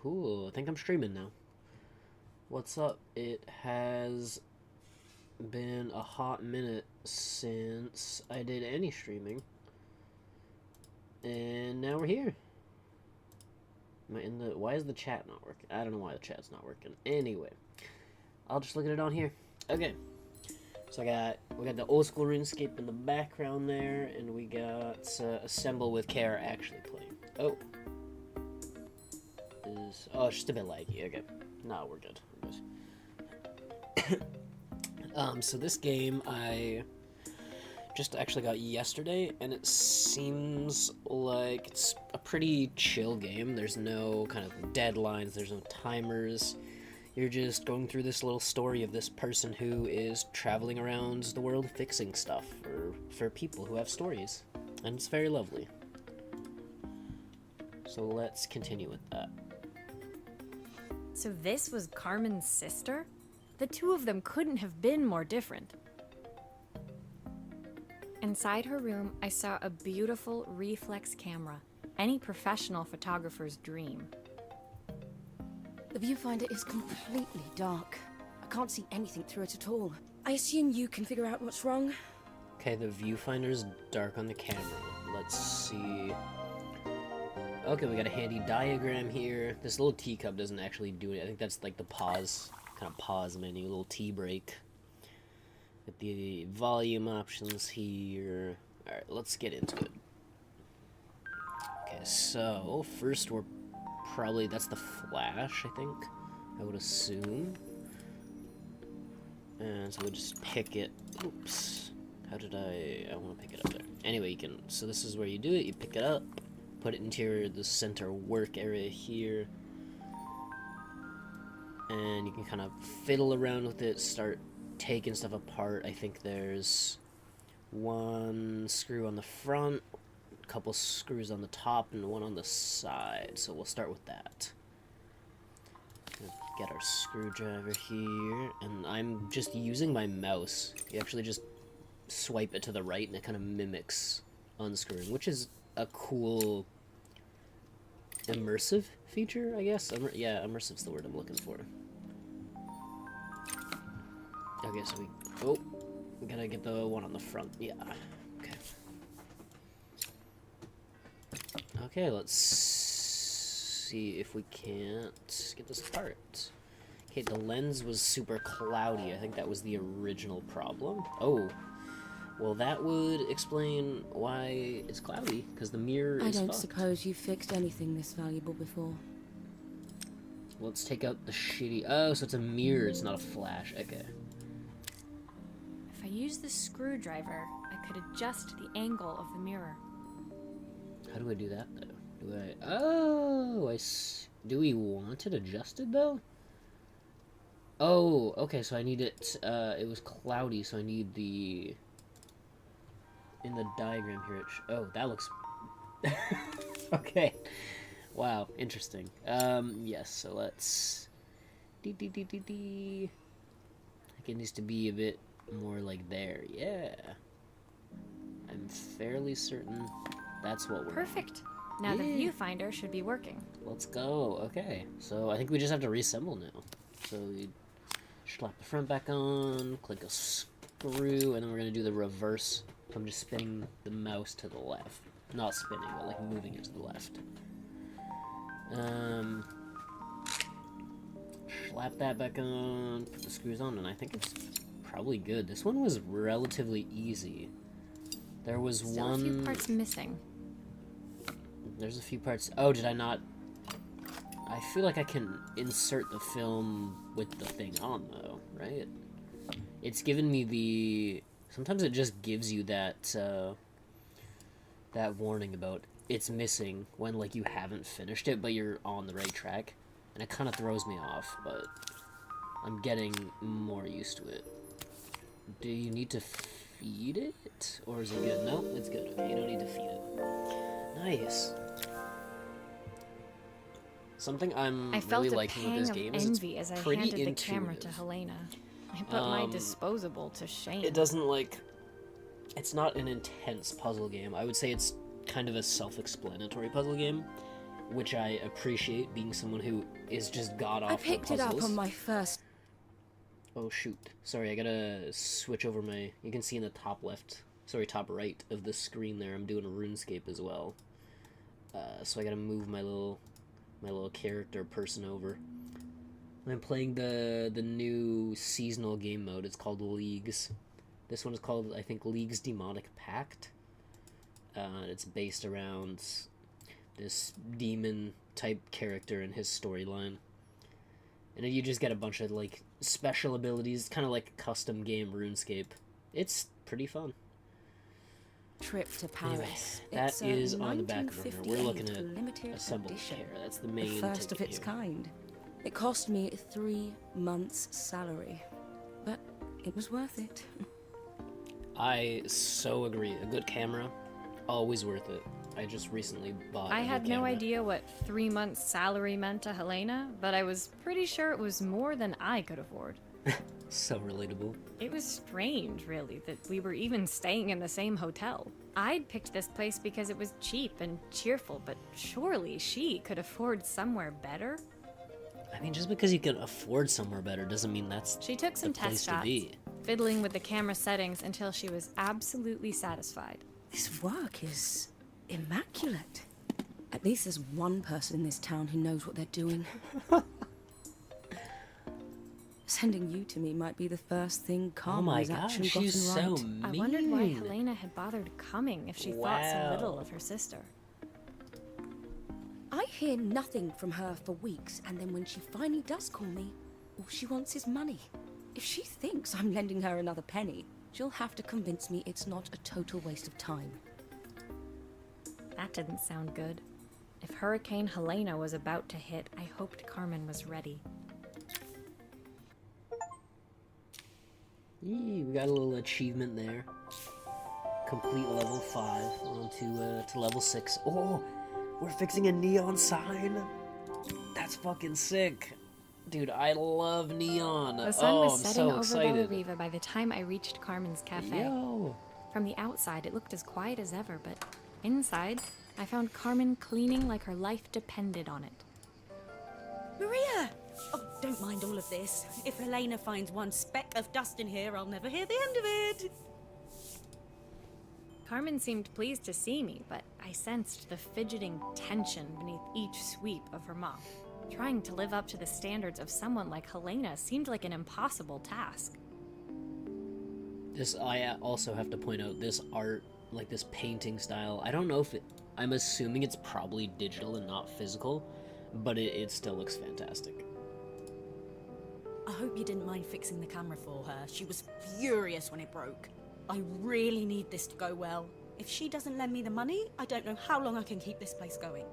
Cool. I think I'm streaming now. What's up? It has been a hot minute since I did any streaming. And now we're here. Am I in the... Why is the chat not working? I don't know why the chat's not working. Anyway, I'll just look at it on here. Okay. So we got the old school RuneScape in the background there, and we got Assemble with Care actually playing. Oh. Oh, it's just a bit laggy. Okay. No, we're good. We're good. So this game I just actually got yesterday, and it seems like it's a pretty chill game. There's no kind of deadlines, there's no timers. You're just going through this little story of this person who is traveling around the world fixing stuff for people who have stories. And it's very lovely. So let's continue with that. So this was Carmen's sister? The two of them couldn't have been more different. Inside her room, I saw a beautiful reflex camera. Any professional photographer's dream. The viewfinder is completely dark. I can't see anything through it at all. I assume you can figure out what's wrong. Okay, the viewfinder's dark on the camera. Let's see. Okay, we got a handy diagram here. This little teacup doesn't actually do it. I think that's like the pause, kind of pause menu, little tea break. With the volume options here. Alright, let's get into it. Okay, so first we're probably, that's the flash, I think. I would assume. And so we'll just pick it. Oops. How did I want to pick it up there. Anyway, you can, so this is where you do it. You pick it up, put it into the center work area here. And you can kind of fiddle around with it, start taking stuff apart. I think there's one screw on the front, a couple screws on the top, and one on the side. So we'll start with that. Get our screwdriver here, and I'm just using my mouse. You actually just swipe it to the right, and it kind of mimics unscrewing, which is a cool immersive feature, I guess. Yeah, immersive's the word I'm looking for. Okay, so we gotta get the one on the front. Yeah. Okay. Okay, let's see if we can't get this apart. Okay, the lens was super cloudy. I think that was the original problem. Oh. Well, that would explain why it's cloudy, because the mirror is I don't fucked. suppose you've fixed anything this valuable before. Let's take out the shitty... Oh, so it's a mirror, it's not a flash. Okay. If I use the screwdriver, I could adjust the angle of the mirror. How do I do that, though? Do I... Oh, do we want it adjusted, though? Oh, okay, so I need it... it was cloudy, so I need the... In the diagram here, oh, that looks... Okay. Wow, interesting. Yes, so let's... I think it needs to be a bit more like there. Yeah. I'm fairly certain that's what we're... Perfect. Now the viewfinder should be working. Let's go. Okay. So I think we just have to reassemble now. So we slap the front back on, click a screw, and then we're going to do the reverse. So I'm just spinning the mouse to the left. Not spinning, but like moving it to the left. Slap that back on, put the screws on, and I think it's probably good. This one was relatively easy. There was Still one... a few parts missing. There's a few parts... Oh, did I not... I feel like I can insert the film with the thing on, though, right? It's given me the... Sometimes it just gives you that, that warning about it's missing when, like, you haven't finished it, but you're on the right track. And it kind of throws me off, but I'm getting more used to it. Do you need to feed it? Or is it good? No, it's good. Okay, you don't need to feed it. Nice. Something I'm I felt really a liking with pang this of game is envy it's as I pretty handed the intuitive. camera to Helena. I put my disposable to shame. It doesn't, like... It's not an intense puzzle game. I would say it's kind of a self-explanatory puzzle game. which I appreciate, being someone who is just god I awful picked it up on my first. Oh shoot. Sorry, I gotta switch over my... You can see in the top left, sorry, top right of the screen there, I'm doing a RuneScape as well. So I gotta move my little character person over. I'm playing the new seasonal game mode. It's called Leagues. This one is called, I think, League's Demonic Pact. It's based around this demon-type character and his storyline. And you just get a bunch of, like, special abilities, kind of like a custom game RuneScape. It's pretty fun. Trip to Paris. Anyway, that It's a is on the back burner. We're looking 1958 at limited Assemble edition. Care. That's the main The first of ticket its here. kind. It cost me 3 months' salary, but it was worth it. I so agree. A good camera, always worth it. I just recently bought I a new had no camera. idea what 3 months' salary meant to Helena, but I was pretty sure it was more than I could afford. So relatable. It was strange, really, that we were even staying in the same hotel. I'd picked this place because it was cheap and cheerful, but surely she could afford somewhere better? I mean, just because you can afford somewhere better doesn't mean that's She took some the place test to shots, be. fiddling with the camera settings until she was absolutely satisfied. This work is immaculate. At least there's one person in this town who knows what they're doing. Sending you to me might be the first thing Oh Carmen my has gosh, actually she's gotten so right. I mean. wondered why Helena had bothered coming if she thought so little Wow. of her sister. I hear nothing from her for weeks, and then when she finally does call me, all she wants is money. If she thinks I'm lending her another penny, she'll have to convince me it's not a total waste of time. That didn't sound good. If Hurricane Helena was about to hit, I hoped Carmen was ready. Yee, we got a little achievement there. Complete level 5 on to level 6. Oh, we're fixing a neon sign. That's fucking sick. Dude, I love neon. The sun oh, was I'm setting so over excited. Bellariva by the time I reached Carmen's cafe. Yo. From the outside, it looked as quiet as ever, but inside, I found Carmen cleaning like her life depended on it. Maria! Oh, don't mind all of this. If Helena finds one speck of dust in here, I'll never hear the end of it. Carmen seemed pleased to see me, but I sensed the fidgeting tension beneath each sweep of her mop. Trying to live up to the standards of someone like Helena seemed like an impossible task. This, I also have to point out, this art, like this painting style, I don't know if it, I'm assuming it's probably digital and not physical, but it still looks fantastic. I hope you didn't mind fixing the camera for her. She was furious when it broke. I really need this to go well. If she doesn't lend me the money, I don't know how long I can keep this place going.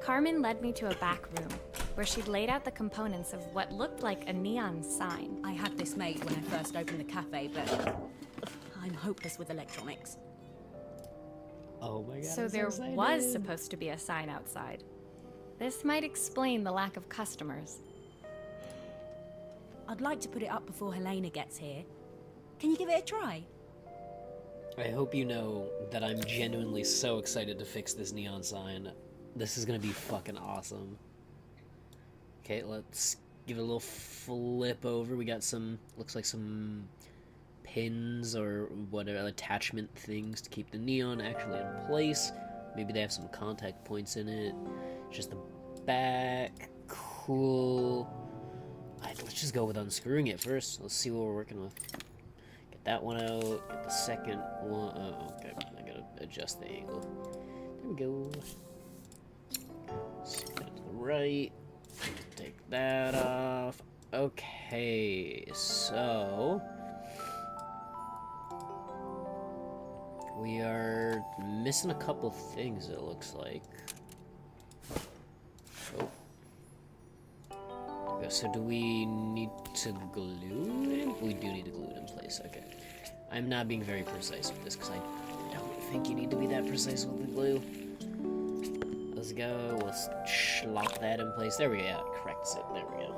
Carmen led me to a back room, where she'd laid out the components of what looked like a neon sign. I had this made when I first opened the cafe, but I'm hopeless with electronics. Oh my god, So I'm there excited. was supposed to be a sign outside. This might explain the lack of customers. I'd like to put it up before Helena gets here. Can you give it a try? I hope you know that I'm genuinely so excited to fix this neon sign. This is gonna be fucking awesome. Okay, let's give it a little flip over. We got some, looks like some pins or whatever, attachment things to keep the neon actually in place. Maybe they have some contact points in it. Just the back. Cool. Let's just go with unscrewing it first. Let's see what we're working with. Get that one out. Get the second one. Oh, okay. I gotta adjust the angle. There we go. Spin it to the right. Take that off. Okay, so we are missing a couple things, it looks like. Oh. Okay, so do we need to glue it? We do need to glue it in place, okay. I'm not being very precise with this because I don't think you need to be that precise with the glue. Let's go, let's slop that in place. There we go, corrects it, there we go.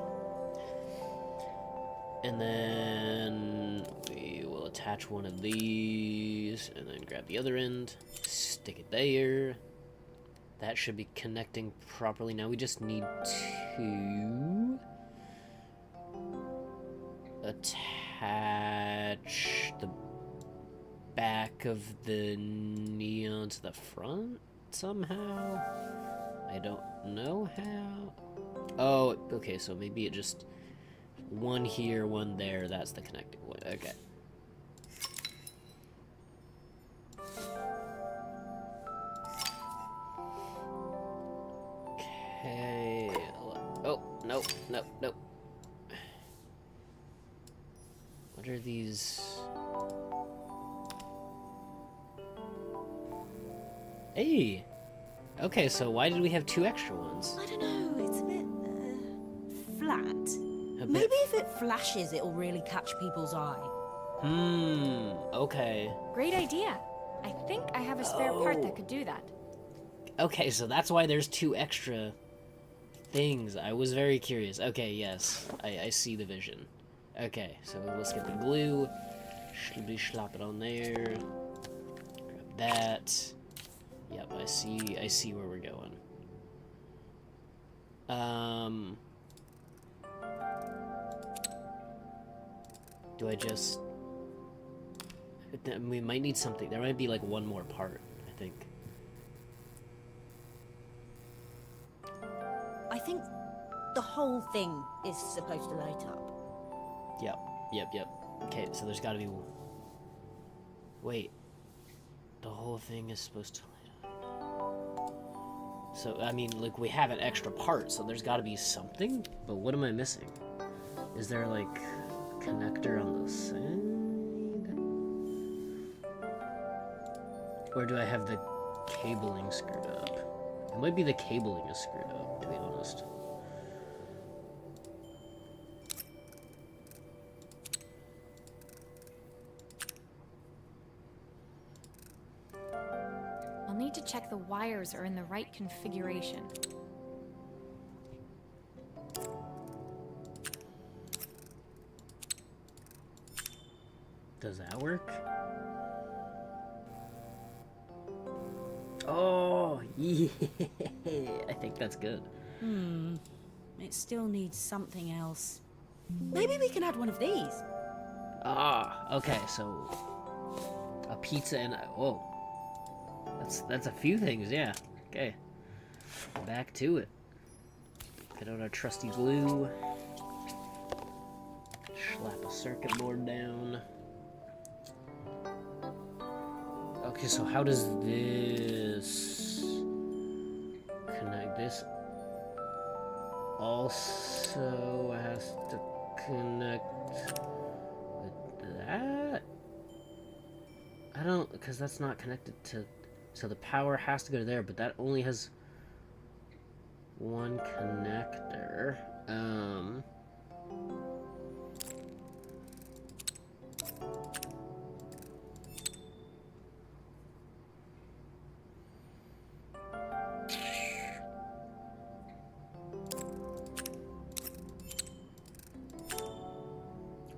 And then we will attach one of these and then grab the other end, stick it there. That should be connecting properly. Now we just need to attach the back of the neon to the front somehow. I don't know how. Oh, okay, so maybe it just one here, one there. That's the connecting one. Okay. Okay. Oh, nope, nope, nope. What are these? Hey! Okay, so why did we have 2 extra ones? I don't know, it's a bit flat. A bit- Maybe if it flashes, it'll really catch people's eye. Okay. Great idea. I think I have a spare part that could do that. Okay, so that's why there's 2 extra things. I was very curious. Okay, yes. I see the vision. Okay, so let's get the glue. Slap it on there. Grab that. Yep, I see where we're going. Do I just... We might need something. There might be like one more part, I think. I think the whole thing is supposed to light up. Yep. Okay, so there's gotta be... Wait. The whole thing is supposed to light up. So, I mean, like, we have an extra part, so there's gotta be something? But what am I missing? Is there, like, a connector on the side? Or do I have the cabling screwed up? It might be the cabling is screwed up, to be honest. I'll need to check the wires are in the right configuration. Does that work? Oh, yeah. I think that's good. It still needs something else. Maybe we can add one of these. Ah, okay, so a pizza and whoa. That's a few things, yeah. Okay. Back to it. Get out our trusty glue. Slap a circuit board down. Okay, so how does this connect? This also has to connect with that? I don't, because that's not connected to, so the power has to go to there, but that only has one connector.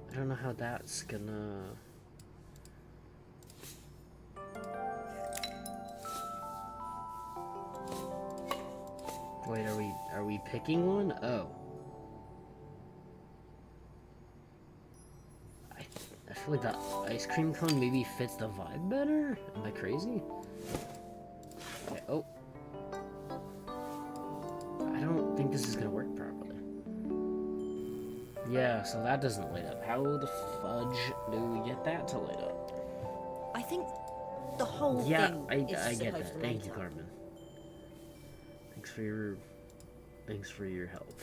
I don't know how that's gonna... Wait, are we picking one? Oh. I feel like the ice cream cone maybe fits the vibe better? Am I crazy? Okay, oh. I don't think this is gonna work properly. Yeah, so that doesn't light up. How the fudge do we get that to light up? I think the whole Yeah, thing I is get supposed that. to Thank light you, up. Carmen. Thanks for your help.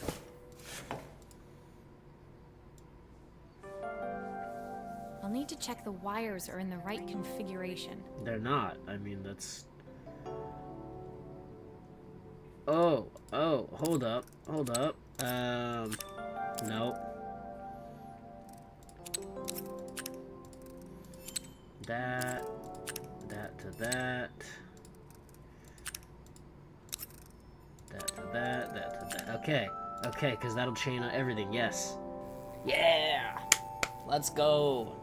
I'll need to check the wires are in the right configuration. They're not. I mean, that's... Oh, hold up. Nope. That to that. That to that. Okay, because that'll chain on everything, yes. Yeah! Let's go!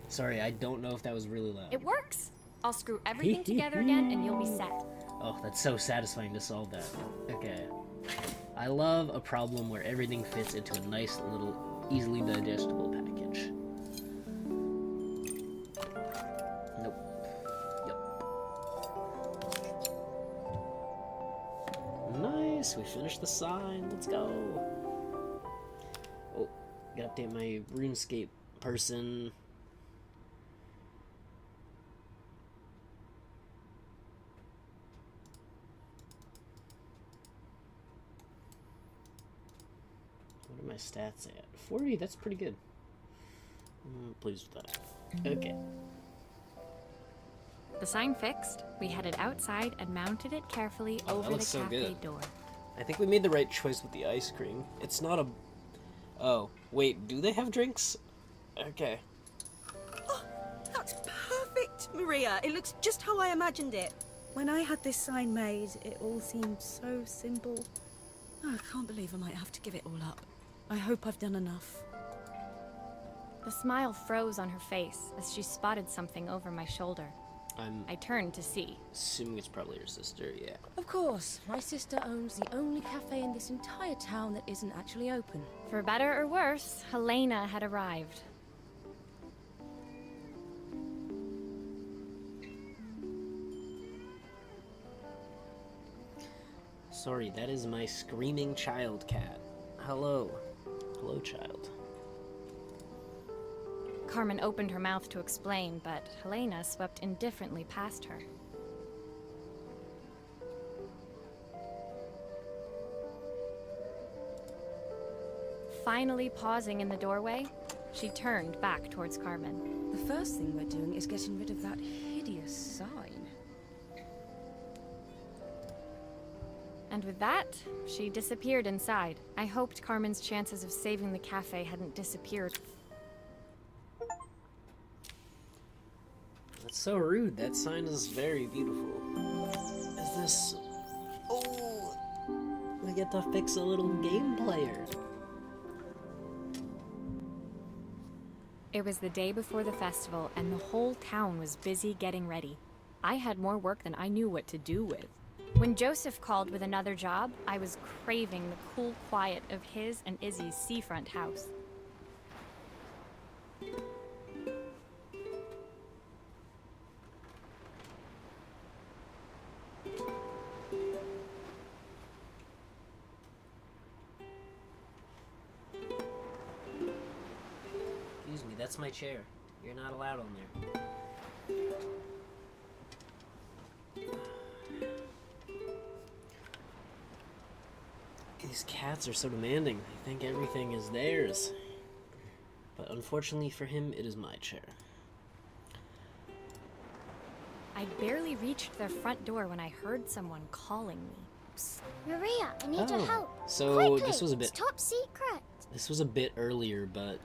Sorry, I don't know if that was really loud. It works! I'll screw everything together again and you'll be set. Oh, that's so satisfying to solve that. Okay. I love a problem where everything fits into a nice little, easily digestible package. Nope. Yep. Nice, we finished the sign. Let's go. Oh, gotta update my RuneScape person. What are my stats at? 40, that's pretty good. I'm pleased with that. Okay. The sign fixed, we headed outside and mounted it carefully Oh, that over the looks so cafe good. door. I think we made the right choice with the ice cream. It's not a... Oh, wait, do they have drinks? Okay. Oh, that's perfect, Maria. It looks just how I imagined it. When I had this sign made, it all seemed so simple. Oh, I can't believe I might have to give it all up. I hope I've done enough. The smile froze on her face as she spotted something over my shoulder. I'm I turned to see. assuming it's probably your sister, yeah. Of course, my sister owns the only cafe in this entire town that isn't actually open. For better or worse, Helena had arrived. Sorry, that is my screaming child cat. Hello. Hello, child. Carmen opened her mouth to explain, but Helena swept indifferently past her. Finally pausing in the doorway, she turned back towards Carmen. The first thing we're doing is getting rid of that hideous sign. And with that, she disappeared inside. I hoped Carmen's chances of saving the cafe hadn't disappeared. That's so rude. That sign is very beautiful. Is this... Oh! We get to fix a little game player. It was the day before the festival, and the whole town was busy getting ready. I had more work than I knew what to do with. When Joseph called with another job, I was craving the cool quiet of his and Izzy's seafront house. Excuse me, that's my chair. You're not allowed on there. These cats are so demanding. They think everything is theirs. But unfortunately for him, it is my chair. I'd barely reached their front door when I heard someone calling me. Maria, I need your help. So Quickly, this was a it's bit... top secret. This was a bit earlier, but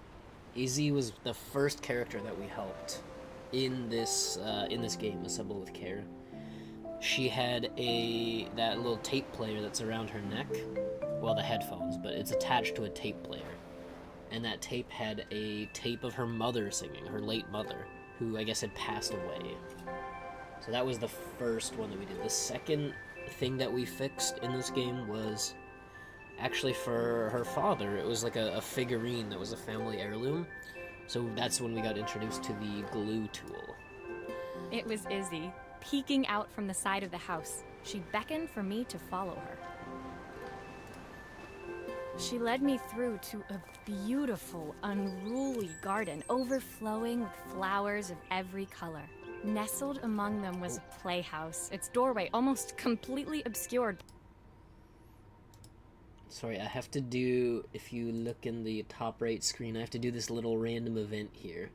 Izzy was the first character that we helped in this game, Assemble with Care. She had that little tape player that's around her neck. Well, the headphones, but it's attached to a tape player. And that tape had a tape of her mother singing, her late mother, who I guess had passed away. So that was the first one that we did. The second thing that we fixed in this game was actually for her father. It was like a figurine that was a family heirloom. So that's when we got introduced to the glue tool. It was Izzy, peeking out from the side of the house. She beckoned for me to follow her. She led me through to a beautiful, unruly garden, overflowing with flowers of every color. Nestled among them was a playhouse, its doorway almost completely obscured. Sorry, I have to do, if you look in the top right screen, I have to do this little random event here.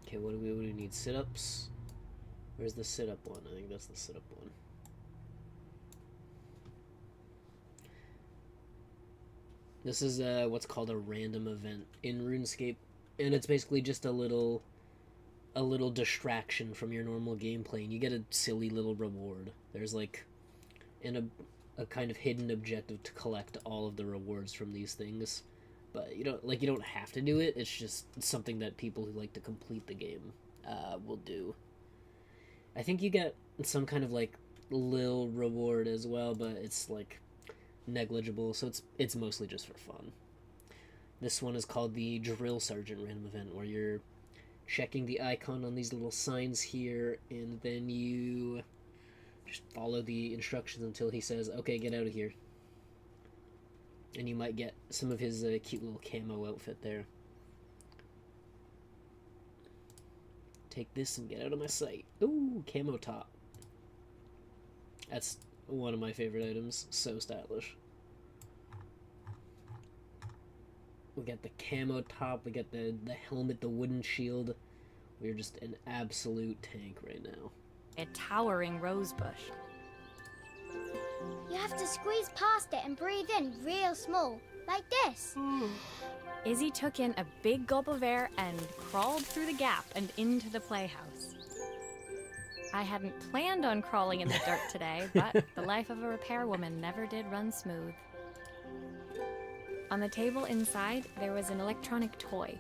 Okay, what do we need? Sit-ups? Where's the sit-up one? I think that's the sit-up one. This is what's called a random event in RuneScape, and it's basically just a little distraction from your normal gameplay, and you get a silly little reward. There's like a kind of hidden objective to collect all of the rewards from these things, But you don't have to do it. It's just something that people who like to complete the game will do. I think you get some kind of like little reward as well, but it's like negligible, so it's mostly just for fun. This one is called the Drill Sergeant random event, where you're checking the icon on these little signs here, and then you just follow the instructions until he says, okay, get out of here. And you might get some of his cute little camo outfit there. Take this and get out of my sight. Ooh, camo top. That's one of my favorite items. So stylish. We got the camo top, we got the helmet, the wooden shield. We're just an absolute tank right now. A towering rose bush. You have to squeeze past it and breathe in real small, like this. Izzy took in a big gulp of air and crawled through the gap and into the playhouse. I hadn't planned on crawling in the dirt today, but the life of a repairwoman never did run smooth. On the table inside, there was an electronic toy.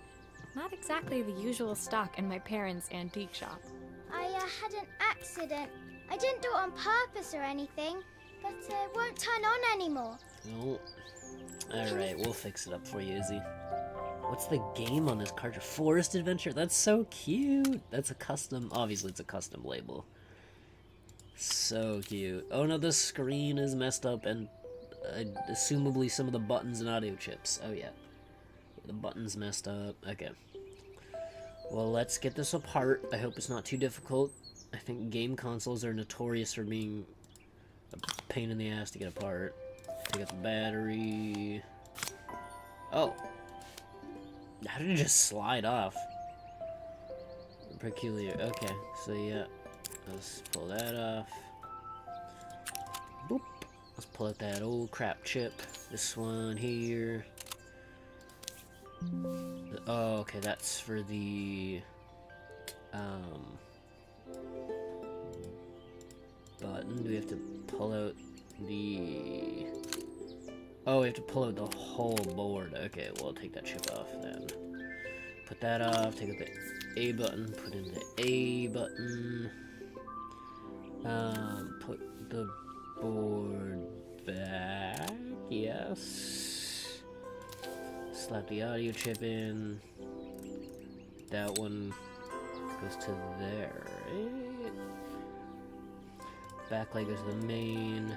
Not exactly the usual stock in my parents' antique shop. I had an accident. I didn't do it on purpose or anything, but it won't turn on anymore. No. Alright, we'll fix it up for you, Izzy. What's the game on this cartridge? Forest Adventure? That's so cute! That's a custom... Obviously, it's a custom label. So cute. Oh no, the screen is messed up and... assumably some of the buttons and audio chips. Oh yeah. The button's messed up. Okay. Well, let's get this apart. I hope it's not too difficult. I think game consoles are notorious for being a pain in the ass to get apart. Take out the battery. Oh. How did it just slide off? Peculiar. Okay, so yeah. Let's pull that off. Boop. Let's pull out that old crap chip. This one here. Oh, okay, that's for the button. Do we have to pull out the... Oh, we have to pull out the whole board. Okay, well, I'll take that chip off then. Put that off, take out the A button, put in the A button. Put the board back, yes. Slap the audio chip in. That one goes to there, right? Backlight goes to the main.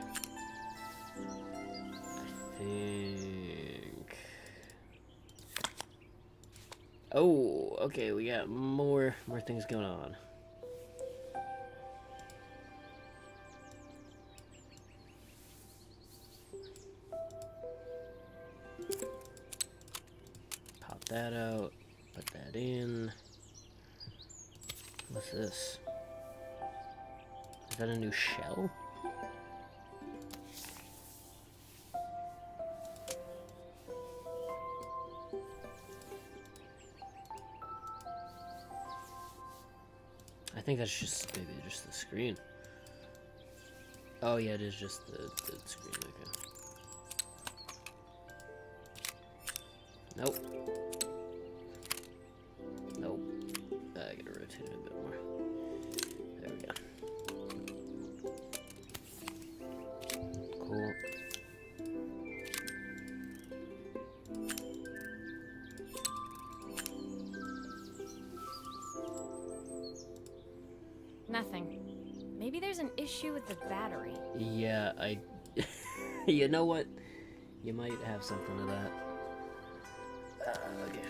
I think... Oh, okay, we got more things going on. Pop that out, put that in. What's this? Is that a new shell? I think that's just maybe just the screen. Oh yeah, it is just the screen. Okay. Nope. Nope. I gotta rotate it a bit more. There we go. Cool. Nothing. Maybe there's an issue with the battery. Yeah, you know what? You might have something to that. Okay.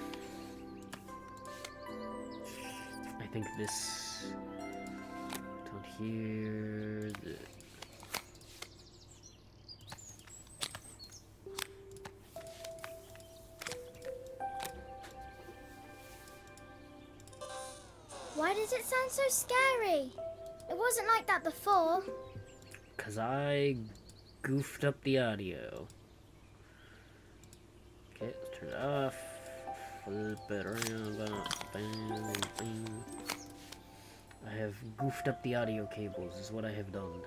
I think this down here. Why does it sound so scary? It wasn't like that before. 'Cause I goofed up the audio. Okay, let's turn it off. Flip it around. Bam, bam. I have goofed up the audio cables, is what I have done.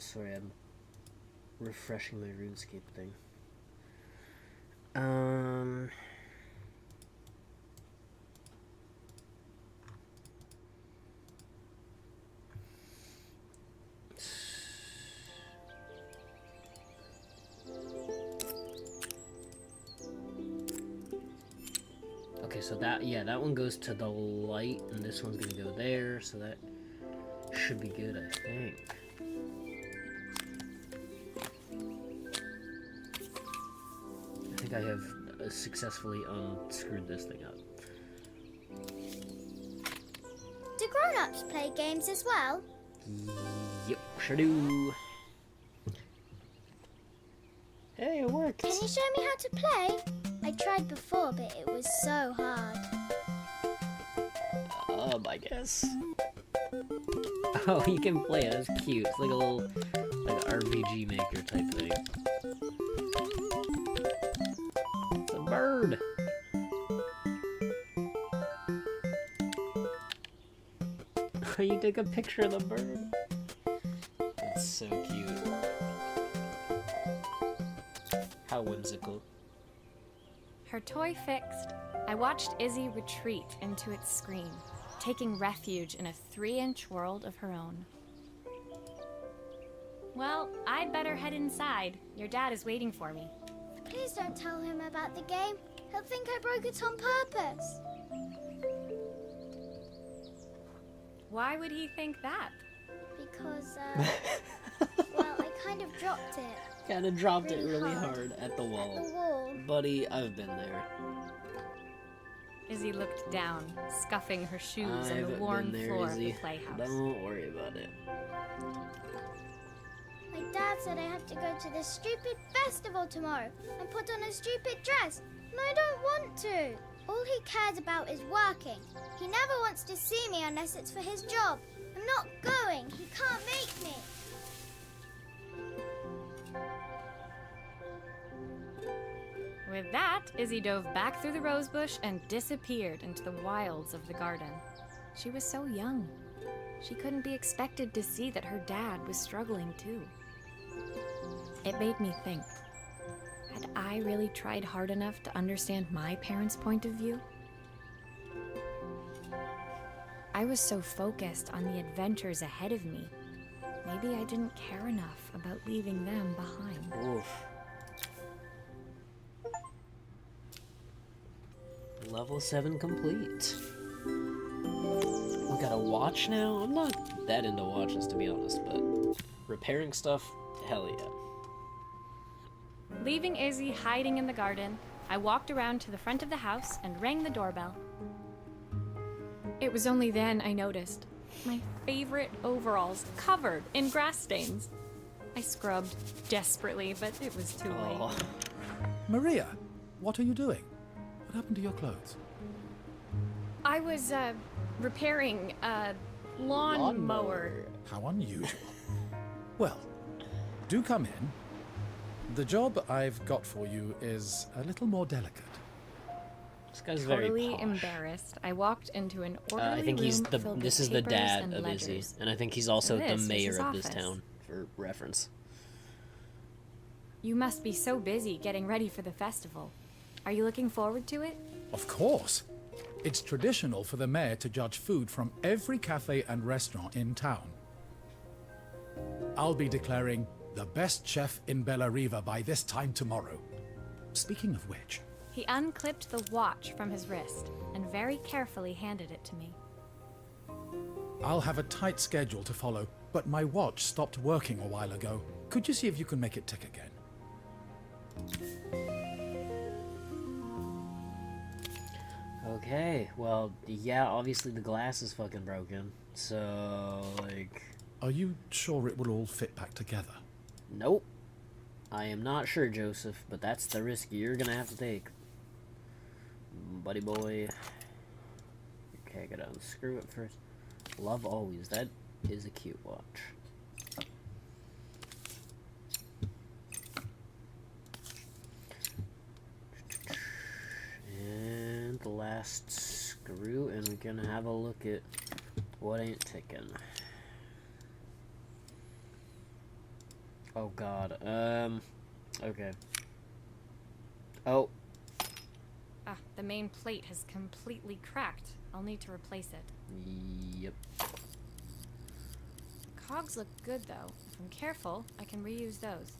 sorry, I'm refreshing my RuneScape thing. Okay, so that one goes to the light, and this one's gonna go there, so that should be good, I think. I think I have successfully unscrewed this thing up. Do grown-ups play games as well? Yep, sure do. Hey, it worked. Can you show me how to play? I tried before, but it was so hard. I guess. Oh, you can play it. That's cute. It's like a little, like RPG Maker type thing. It's a bird. You took a picture of the bird. It's so cute. How whimsical. Her toy fixed, I watched Izzy retreat into its screen, taking refuge in a 3-inch world of her own. Well, I'd better head inside. Your dad is waiting for me. Please don't tell him about the game. He'll think I broke it on purpose. Why would he think that? Because, well, I kind of dropped it. Kinda dropped it Really really hard. hard at the wall. At the wall. Buddy, I've been there. Izzy looked down, scuffing her shoes on the I've worn been there, floor of Izzy. the playhouse. Don't worry about it. My dad said I have to go to this stupid festival tomorrow and put on a stupid dress, and I don't want to. All he cares about is working. He never wants to see me unless it's for his job. I'm not going. He can't make me. With that, Izzy dove back through the rosebush and disappeared into the wilds of the garden. She was so young. She couldn't be expected to see that her dad was struggling too. It made me think, had I really tried hard enough to understand my parents' point of view? I was so focused on the adventures ahead of me. Maybe I didn't care enough about leaving them behind. Oof. Level 7 complete. We got a watch now? I'm not that into watches, to be honest, but repairing stuff, hell yeah. Leaving Izzy hiding in the garden, I walked around to the front of the house and rang the doorbell. It was only then I noticed my favorite overalls covered in grass stains. I scrubbed desperately, but it was too late. Oh, Maria, what are you doing? What happened to your clothes? I was, repairing a lawnmower. How unusual. Well, do come in. The job I've got for you is a little more delicate. this guy's very Totally posh. embarrassed, I walked into an orderly I think he's room filled this with is the papers dad and of ledgers. Izzy, and I think he's also This the is mayor his of this office. town, for reference. You must be so busy getting ready for the festival. Are you looking forward to it? Of course. It's traditional for the mayor to judge food from every cafe and restaurant in town. I'll be declaring the best chef in Bella Riva by this time tomorrow. Speaking of which, He unclipped the watch from his wrist and very carefully handed it to me. I'll have a tight schedule to follow, but my watch stopped working a while ago. Could you see if you can make it tick again? Okay, well, yeah, obviously the glass is fucking broken, so, like, Are you sure it will all fit back together? nope. I am not sure, Joseph, but that's the risk you're gonna have to take. Buddy boy. Okay, I gotta unscrew it first. Love always, that is a cute watch. And the last screw, and we're gonna have a look at what ain't ticking. Oh god. Okay. Oh. Ah, the main plate has completely cracked. I'll need to replace it. Yep. Cogs look good though. If I'm careful, I can reuse those.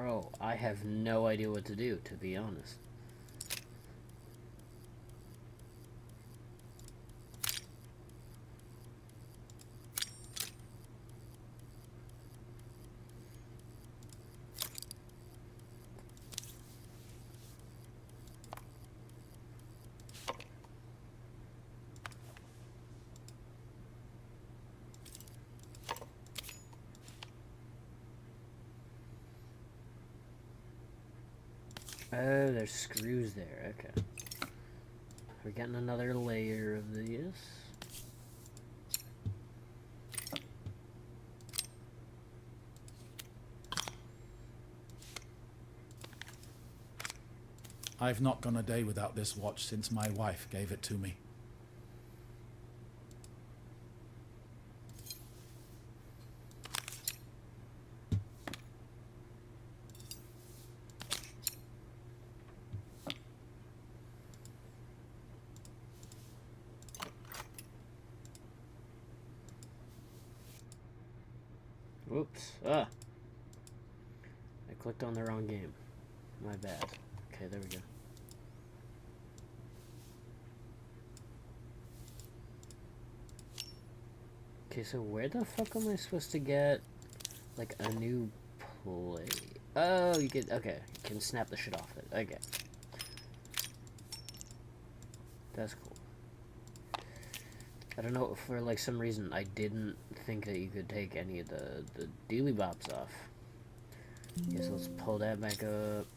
Oh, I have no idea what to do, to be honest. Oh, there's screws there. Okay. We're getting another layer of this. I've not gone a day without this watch since my wife gave it to me. Whoops. Ah. I clicked on the wrong game. My bad. Okay, there we go. Okay, so where the fuck am I supposed to get, like, a new plate? Oh, you can, okay, you can snap the shit off it. Okay. That's cool. I don't know, for, like, some reason, I didn't think that you could take any of the dealy bops off. Okay, so let's pull that back up.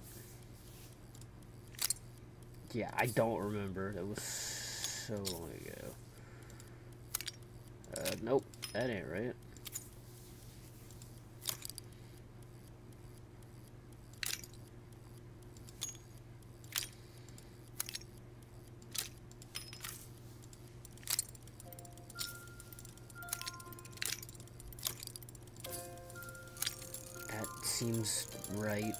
Yeah, I don't remember. That was so long ago. Nope, that ain't right. That seems right.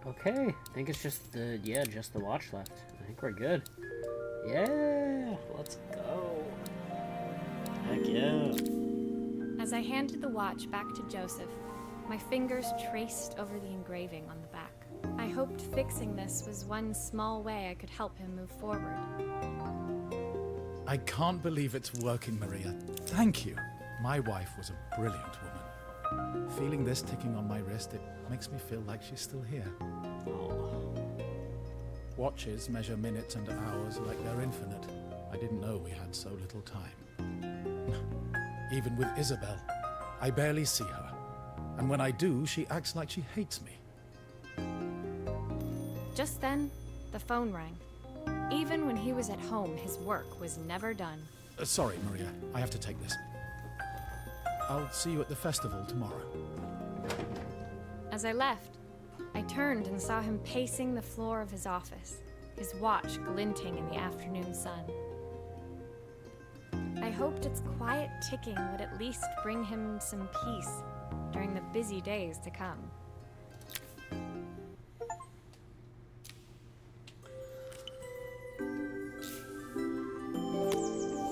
Okay, I think it's just the, yeah, just the watch left. I think we're good. Yeah, let's go. Heck yeah. As I handed the watch back to Joseph, my fingers traced over the engraving on the back. I hoped fixing this was one small way I could help him move forward. I can't believe it's working, Maria. Thank you. My wife was a brilliant woman. Feeling this ticking on my wrist, it makes me feel like she's still here. Watches measure minutes and hours like they're infinite. I didn't know we had so little time. Even with Isabel, I barely see her. And when I do, she acts like she hates me. Just then, the phone rang. Even when he was at home, his work was never done. Sorry, Maria. I have to take this. I'll see you at the festival tomorrow. As I left, I turned and saw him pacing the floor of his office, his watch glinting in the afternoon sun. I hoped its quiet ticking would at least bring him some peace, during the busy days to come.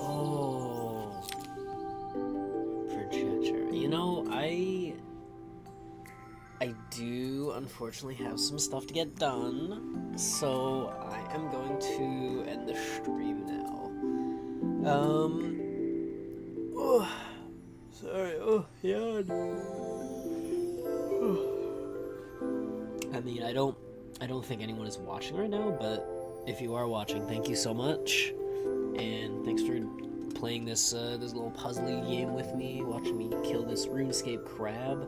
Oh, projector. You know, I do unfortunately have some stuff to get done, so I am going to end the stream now. Oh, sorry. Oh, yawn. I mean, I don't think anyone is watching right now, but if you are watching, thank you so much, and thanks for playing this this little puzzly game with me, watching me kill this RuneScape crab.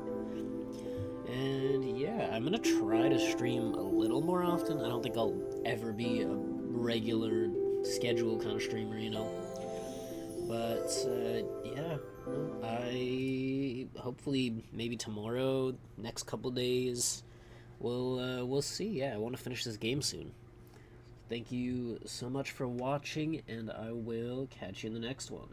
And yeah, I'm gonna try to stream a little more often. I don't think I'll ever be a regular schedule kind of streamer, you know. But yeah, I hopefully maybe tomorrow, next couple days, we'll see. Yeah, I want to finish this game soon. Thank you so much for watching, and I will catch you in the next one.